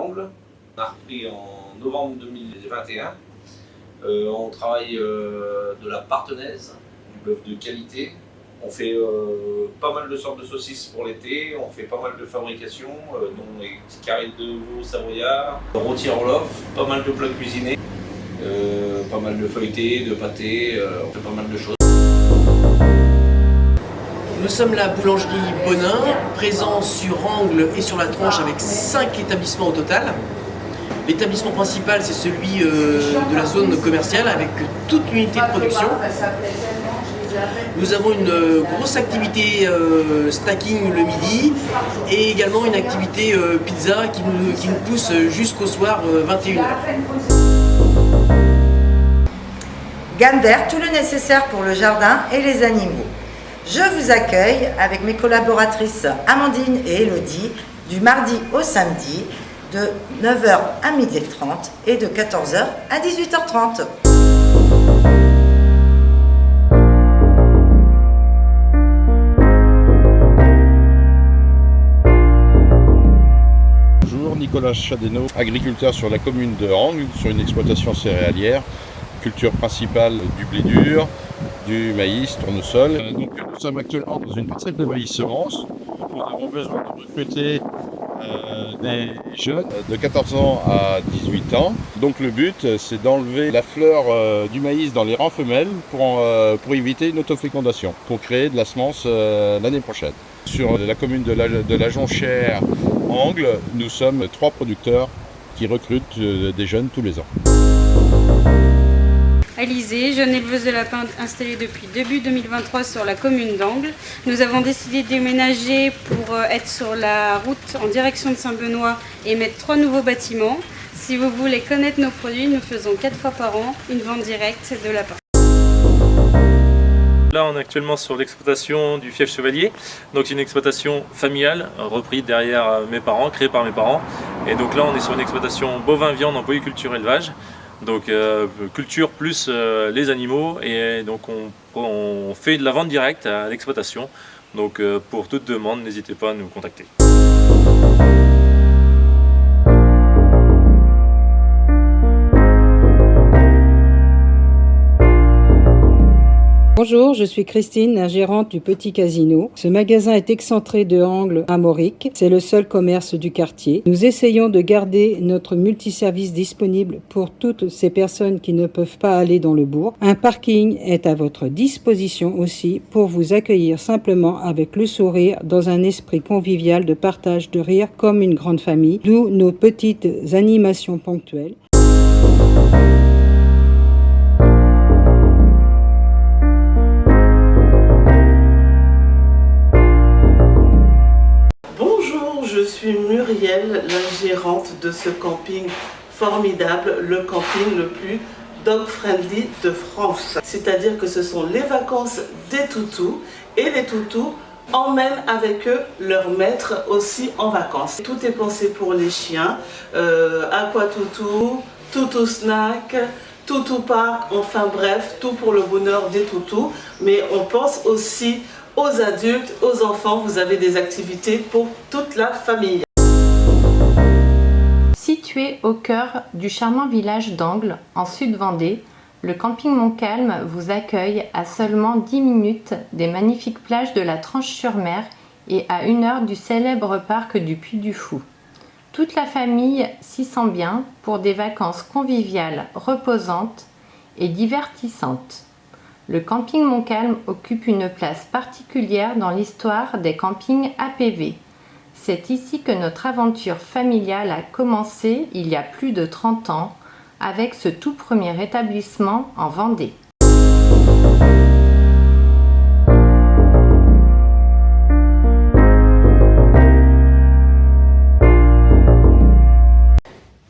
Angles. On a repris en novembre 2021. On travaille de la partenaise, du bœuf de qualité. On fait pas mal de sortes de saucisses pour l'été, on fait pas mal de fabrications, dont les petits carrés de veau savoyards, rôti Orloff, pas mal de plats cuisinés, pas mal de feuilletés, de pâtés, on fait pas mal de choses. Nous sommes la boulangerie Bonin, présent sur Angles et sur la Tronche avec 5 établissements au total. L'établissement principal, c'est celui de la zone commerciale avec toute l'unité de production. Nous avons une grosse activité stacking le midi et également une activité pizza qui nous pousse jusqu'au soir 21h. Gamme d'air, tout le nécessaire pour le jardin et les animaux. Je vous accueille avec mes collaboratrices Amandine et Elodie du mardi au samedi de 9h à 12h30 et de 14h à 18h30. Bonjour, Nicolas Chadeno, agriculteur sur la commune de Angles, sur une exploitation céréalière. Culture principale du blé dur, du maïs, tournesol. Donc nous sommes actuellement dans une parcelle de maïs semences. Nous avons besoin de recruter des jeunes de 14 ans à 18 ans. Donc le but, c'est d'enlever la fleur du maïs dans les rangs femelles pour éviter une autofécondation, pour créer de la semence l'année prochaine. Sur la commune de la Jonchère, Angles, nous sommes 3 producteurs qui recrutent des jeunes tous les ans. Alizée, jeune éleveuse de lapins installée depuis début 2023 sur la commune d'Angles. Nous avons décidé de déménager pour être sur la route en direction de Saint-Benoît et mettre 3 nouveaux bâtiments. Si vous voulez connaître nos produits, nous faisons 4 fois par an une vente directe de lapins. Là, on est actuellement sur l'exploitation du Fief Chevalier. Donc, c'est une exploitation familiale, reprise derrière mes parents, créée par mes parents. Et donc là, on est sur une exploitation bovin-viande en polyculture élevage. Donc culture plus les animaux, et donc on fait de la vente directe à l'exploitation. Donc pour toute demande, n'hésitez pas à nous contacter. Bonjour, je suis Christine, la gérante du Petit Casino. Ce magasin est excentré de Angles à Mauric. C'est le seul commerce du quartier. Nous essayons de garder notre multiservice disponible pour toutes ces personnes qui ne peuvent pas aller dans le bourg. Un parking est à votre disposition aussi pour vous accueillir simplement avec le sourire dans un esprit convivial de partage de rire comme une grande famille, d'où nos petites animations ponctuelles. Je suis Muriel, la gérante de ce camping formidable, le camping le plus dog-friendly de France. C'est-à-dire que ce sont les vacances des toutous et les toutous emmènent avec eux leur maître aussi en vacances. Tout est pensé pour les chiens, aquatoutou, toutou snack, toutou park, enfin bref, tout pour le bonheur des toutous. Mais on pense aussi aux adultes, aux enfants, vous avez des activités pour toute la famille. Situé au cœur du charmant village d'Angles, en Sud-Vendée, le camping Montcalm vous accueille à seulement 10 minutes des magnifiques plages de la Tranche-sur-Mer et à 1 heure du célèbre parc du Puy du Fou. Toute la famille s'y sent bien pour des vacances conviviales, reposantes et divertissantes. Le camping Montcalm occupe une place particulière dans l'histoire des campings APV. C'est ici que notre aventure familiale a commencé il y a plus de 30 ans, avec ce tout premier établissement en Vendée.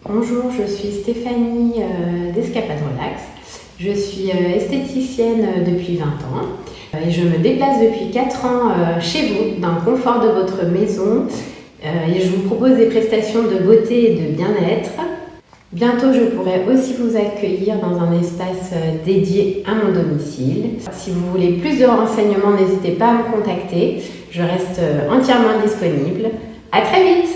Bonjour, je suis Stéphanie d'Escapade Relax. Je suis esthéticienne depuis 20 ans et je me déplace depuis 4 ans chez vous, dans le confort de votre maison. Et je vous propose des prestations de beauté et de bien-être. Bientôt, je pourrai aussi vous accueillir dans un espace dédié à mon domicile. Si vous voulez plus de renseignements, n'hésitez pas à me contacter. Je reste entièrement disponible. À très vite!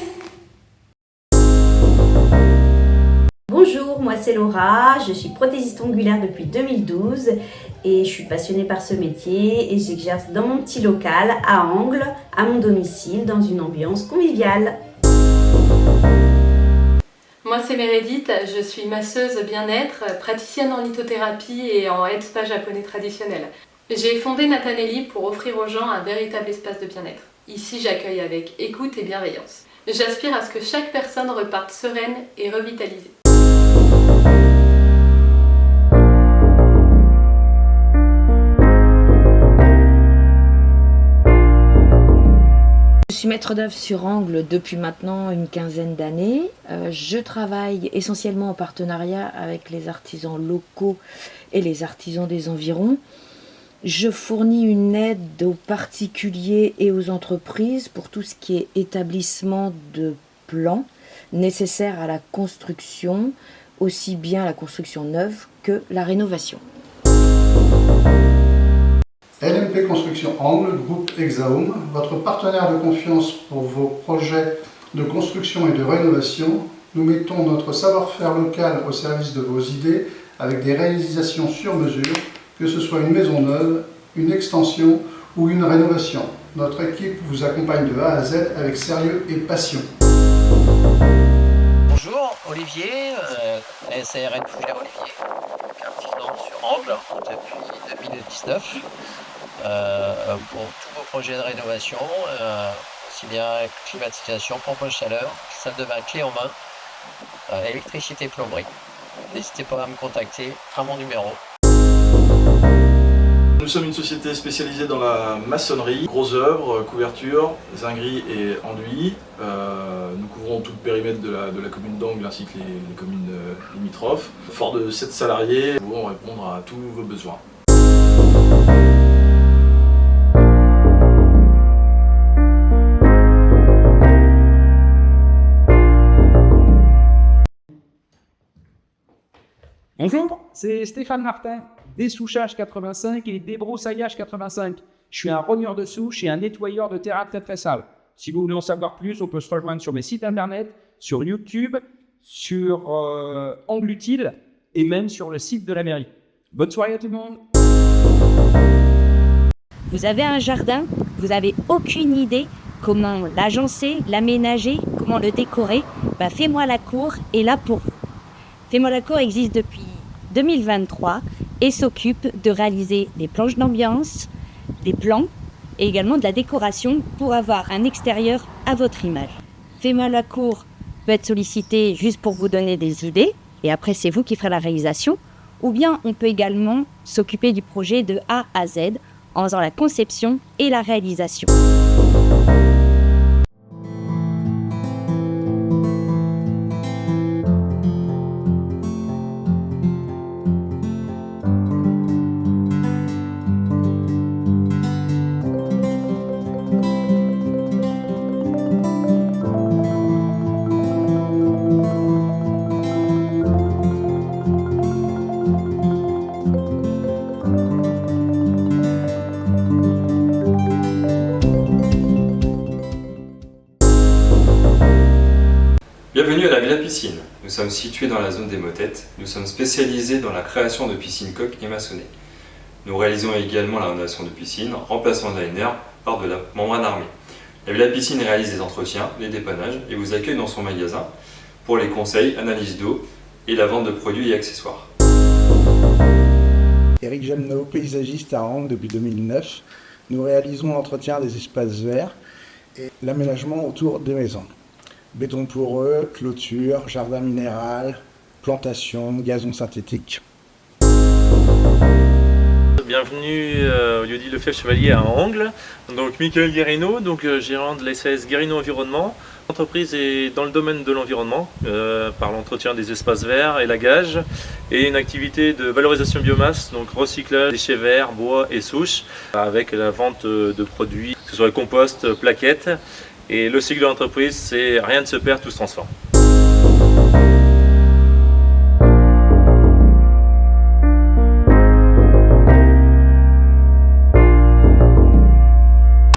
c'est Laura, je suis prothésiste ongulaire depuis 2012 et je suis passionnée par ce métier et j'exerce dans mon petit local à Angles, à mon domicile, dans une ambiance conviviale. Moi c'est Meredith, je suis masseuse bien-être, praticienne en lithothérapie et en head spa japonais traditionnel. J'ai fondé Natanelli pour offrir aux gens un véritable espace de bien-être. Ici j'accueille avec écoute et bienveillance. J'aspire à ce que chaque personne reparte sereine et revitalisée. Je suis maître d'œuvre sur Angles depuis maintenant une quinzaine d'années. Je travaille essentiellement en partenariat avec les artisans locaux et les artisans des environs. Je fournis une aide aux particuliers et aux entreprises pour tout ce qui est établissement de plans nécessaires à la construction, aussi bien la construction neuve que la rénovation. LMP Construction Angles, groupe Hexaome, votre partenaire de confiance pour vos projets de construction et de rénovation. Nous mettons notre savoir-faire local au service de vos idées avec des réalisations sur mesure, que ce soit une maison neuve, une extension ou une rénovation. Notre équipe vous accompagne de A à Z avec sérieux et passion. Bonjour, Olivier, SARN Fougère Olivier, artisan sur Angles depuis 2019. Pour tous vos projets de rénovation, aussi bien climatisation, pompe à chaleur, salle de bain clé en main, électricité, plomberie. N'hésitez pas à me contacter à mon numéro. Nous sommes une société spécialisée dans la maçonnerie, gros œuvres, couvertures, zingueries et enduits. Nous couvrons tout le périmètre de la commune d'Angles ainsi que les communes limitrophes. Fort de 7 salariés, nous pouvons répondre à tous vos besoins. Bonjour, c'est Stéphane Martin, dessouchage 85 et débroussaillage 85. Je suis un rogneur de souche et un nettoyeur de terrain très sale. Si vous voulez en savoir plus, on peut se rejoindre sur mes sites internet, sur YouTube, sur Angles Utile et même sur le site de la mairie. Bonne soirée à tout le monde. Vous avez un jardin, vous n'avez aucune idée comment l'agencer, l'aménager, comment le décorer. Fais-moi la cour est là pour vous. Fais-moi la cour existe depuis 2023 et s'occupe de réaliser des planches d'ambiance, des plans et également de la décoration pour avoir un extérieur à votre image. Fais-moi la cour peut être sollicité juste pour vous donner des idées et après c'est vous qui ferez la réalisation, ou bien on peut également s'occuper du projet de A à Z en faisant la conception et la réalisation. Bienvenue à la Villa Piscine. Nous sommes situés dans la zone des motettes. Nous sommes spécialisés dans la création de piscines coques et maçonnées. Nous réalisons également la rénovation de piscines, remplacement de l'ANR par de la membrane armée. La Villa Piscine réalise des entretiens, des dépannages et vous accueille dans son magasin pour les conseils, analyse d'eau et la vente de produits et accessoires. Éric Jalneau, paysagiste à Angles depuis 2009. Nous réalisons l'entretien des espaces verts et l'aménagement autour des maisons. Béton poreux, clôture, jardin minéral, plantation, gazon synthétique. Bienvenue au lieu-dit Le Fief Chevalier à Angles. Donc Michael Guérino, gérant de l'SAS Guérino Environnement. L'entreprise est dans le domaine de l'environnement par l'entretien des espaces verts, élagage et une activité de valorisation biomasse, donc recyclage, déchets verts, bois et souches, avec la vente de produits, que ce soit compost, plaquettes. Et le cycle de l'entreprise, c'est rien ne se perd, tout se transforme.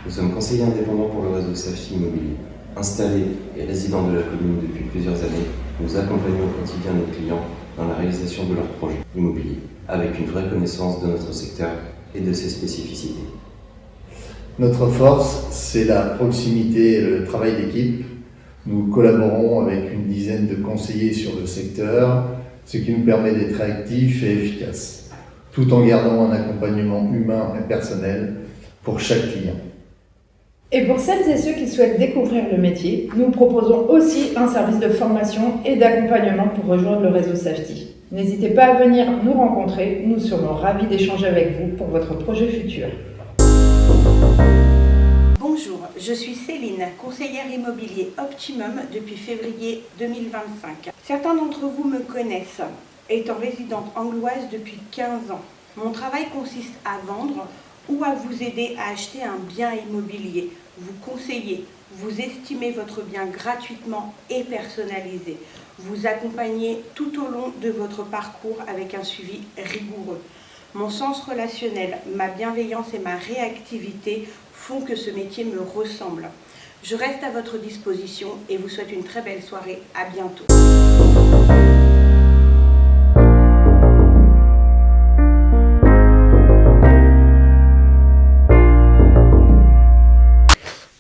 Nous sommes conseillers indépendants pour le réseau Safi Immobilier. Installés et résidents de la commune depuis plusieurs années, nous accompagnons au quotidien nos clients dans la réalisation de leurs projets immobiliers, avec une vraie connaissance de notre secteur et de ses spécificités. Notre force, c'est la proximité et le travail d'équipe. Nous collaborons avec une dizaine de conseillers sur le secteur, ce qui nous permet d'être actifs et efficaces, tout en gardant un accompagnement humain et personnel pour chaque client. Et pour celles et ceux qui souhaitent découvrir le métier, nous proposons aussi un service de formation et d'accompagnement pour rejoindre le réseau Safety. N'hésitez pas à venir nous rencontrer, nous serons ravis d'échanger avec vous pour votre projet futur. Bonjour, je suis Céline, conseillère immobilier Optimum depuis février 2025. Certains d'entre vous me connaissent, étant résidente angloise depuis 15 ans. Mon travail consiste à vendre ou à vous aider à acheter un bien immobilier, vous conseiller, vous estimer votre bien gratuitement et personnalisé, vous accompagner tout au long de votre parcours avec un suivi rigoureux. Mon sens relationnel, ma bienveillance et ma réactivité font que ce métier me ressemble. Je reste à votre disposition et vous souhaite une très belle soirée. À bientôt.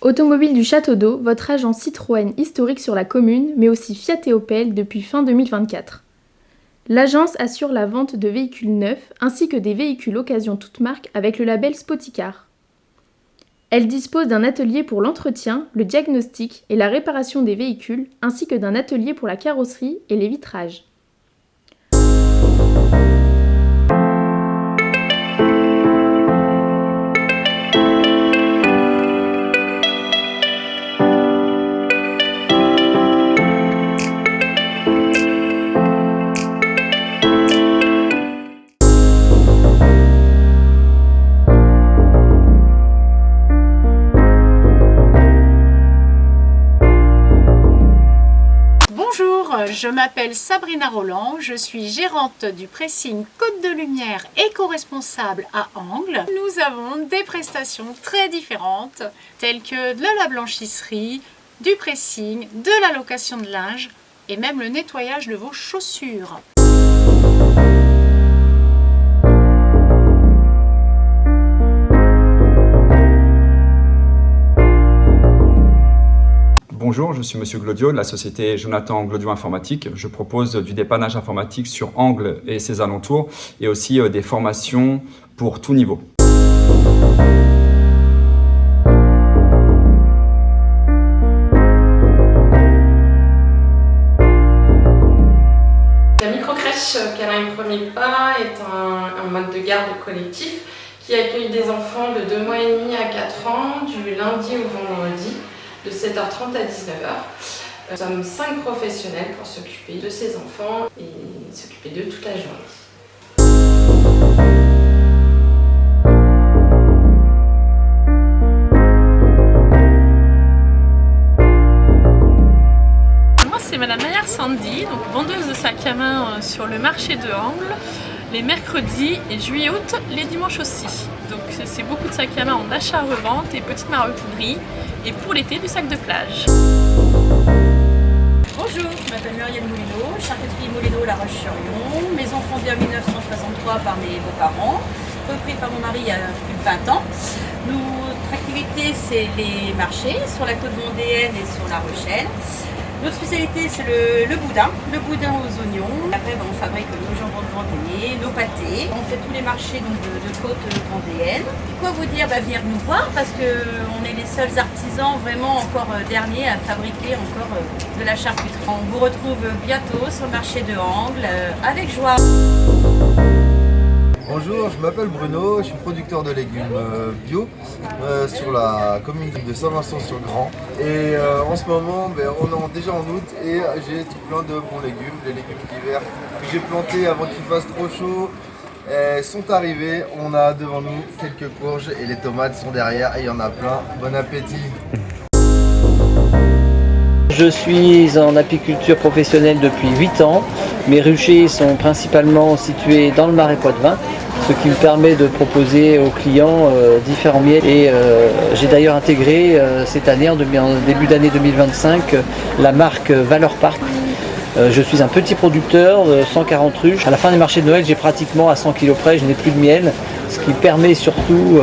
Automobile du Château d'Eau, votre agent Citroën historique sur la commune, mais aussi Fiat et Opel depuis fin 2024. L'agence assure la vente de véhicules neufs ainsi que des véhicules occasion toute marque avec le label Spoticar. Elle dispose d'un atelier pour l'entretien, le diagnostic et la réparation des véhicules ainsi que d'un atelier pour la carrosserie et les vitrages. Je m'appelle Sabrina Roland, je suis gérante du pressing Côte de Lumière éco-responsable à Angles. Nous avons des prestations très différentes telles que de la blanchisserie, du pressing, de la location de linge et même le nettoyage de vos chaussures. Bonjour, je suis Monsieur Glaudio de la société Jonathan Glaudio Informatique. Je propose du dépannage informatique sur Angles et ses alentours et aussi des formations pour tout niveau. La microcrèche Câlin Premier Pas est un mode de garde collectif qui accueille des enfants de 2 mois et demi à 4 ans du lundi au vendredi, de 7h30 à 19h. Nous sommes 5 professionnels pour s'occuper de ces enfants et s'occuper d'eux toute la journée. Moi c'est Madame Maillard Sandy, donc vendeuse de sacs à main sur le marché de Angles, les mercredis et juillet-août, les dimanches aussi. Donc c'est beaucoup de sacs à main en achat-revente et petite maroquinerie. Et pour l'été, du sac de plage. Bonjour, je m'appelle Muriel Moulineau, charcuterie Moulineau La Roche-sur-Yon, maison fondée en 1963 par mes beaux-parents, repris par mon mari il y a plus de 20 ans. Notre activité, c'est les marchés sur la côte vendéenne et sur La Rochelle. Notre spécialité, c'est le boudin aux oignons. Après, on fabrique nos jambons de Vendée, nos pâtés. On fait tous les marchés donc, de côte vendéenne. Quoi vous dire, venir nous voir parce qu'on est les seuls artisans vraiment encore derniers à fabriquer encore de la charcuterie. On vous retrouve bientôt sur le marché de Angles avec joie. Bonjour, je m'appelle Bruno, je suis producteur de légumes bio sur la commune de Saint-Vincent-sur-Grand. Et en ce moment, on est déjà en août et j'ai tout plein de bons légumes, les légumes d'hiver que j'ai plantés avant qu'il fasse trop chaud. Sont arrivés, on a devant nous quelques courges et les tomates sont derrière et il y en a plein. Bon appétit! Je suis en apiculture professionnelle depuis 8 ans. Mes ruchers sont principalement situés dans le Marais Poitevin, ce qui me permet de proposer aux clients différents miels. Et j'ai d'ailleurs intégré cette année, en début d'année 2025, la marque Valeur Park. Je suis un petit producteur de 140 ruches. À la fin des marchés de Noël, j'ai pratiquement à 100 kg près, je n'ai plus de miel, ce qui permet surtout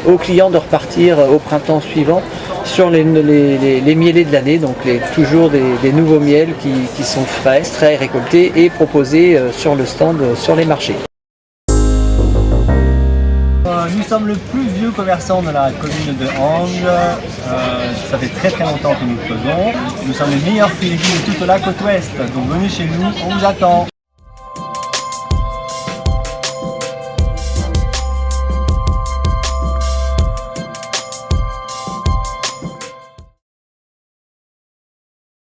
aux clients de repartir au printemps suivant sur les mielés de l'année, donc toujours des nouveaux miels qui sont frais, extraits, récoltés et proposés sur le stand, sur les marchés. Nous sommes le plus vieux commerçant de la commune de Angles. Ça fait très longtemps que nous le faisons. Nous sommes les meilleurs fruits et légumes de toute la côte ouest. Donc venez chez nous, on vous attend.